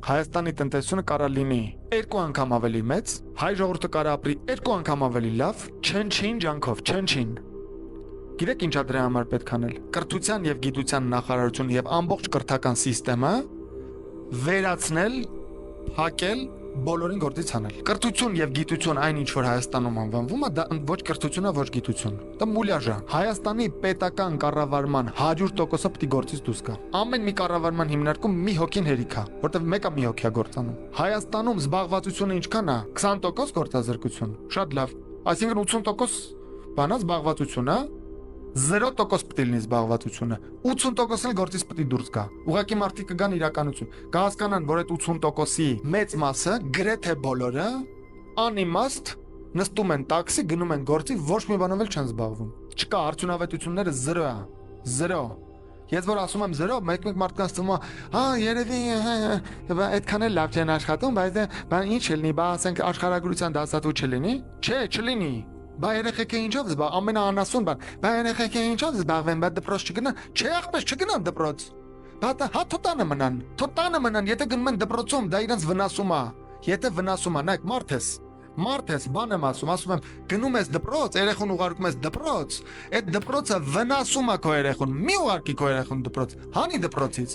Հայաստանի տնտեսությունը կարա լինի 2 անգամ ավելի մեծ, հայ ժողովուրդը կարա ապրի 2 անգամ ավելի լավ, չնչին ջանքով, չնչին։ Գիտեք ինչա դրա համար պետք անել։ Կրթության եւ գիտության նախարարությունը եւ ամբողջ կրթական համակարգը վերացնել, փակել, բոլորին գործից հանել։ Կրթություն եւ գիտություն այն ինչ որ Հայաստանում անվանվում է, դա ոչ կրթություն է, ոչ գիտություն։ Դա մուլյաժ է։ Հայաստանի պետական կառավարման 100%-ը պիտի գործից դուրս գա։ Ամեն մի կառավարման հիմնարկում մի հոգին հերիք է, որտեղ մեկը մի հոգի է գործանում։ Հայաստանում զբաղվածությունը ինչքան է։ 20% գործազրկություն։ Շատ լավ։ Այսինքն 80% բանա զբաղվածություն է, 0% պիտի լինի զբաղվածությունը, 80%-ն էլ գործից պիտի դուրս գա։ Ուղղակի մարդիկ կգան իրականություն, կհասկանան, որ այդ 80%-ի մեծ մասը, գրեթե բոլորը, անիմաստ նստում են տաքսի, գնում են գործի, ոչ մի բանով էլ չեն զբաղվում։ Չկա, արդյունավետությունները 0 է, 0։ Ես որ ասում եմ 0, մեկ-մեկ մարդկանց թվում է, երևի այդքան էլ լավ չեն աշխատում, բայց ինչ չլինի, բա ասենք աշխարհագրության դասատու չլինի։ Չէ, չլինի։ Բա երեխեքը ինչով զբաղ, ամենաանասուն բան, բա երեխեքը ինչով զբաղվեն, բա դպրոց չգնան, չէ ախպեր չգնան դպրոց, բա թոտանը մնան, եթե գնում են դպրոցում, դա իրենց վնասում է, եթե վնասում է, նայեք մարդ ես, բան եմ ասում եմ, գնում ես դպրոց, երեխուն ուղարկում ես դպրոց, այդ դպրոցը վնասում է քո երեխուն, մի ուղարկի քո երեխուն դպրոց, հանի դպրոցից,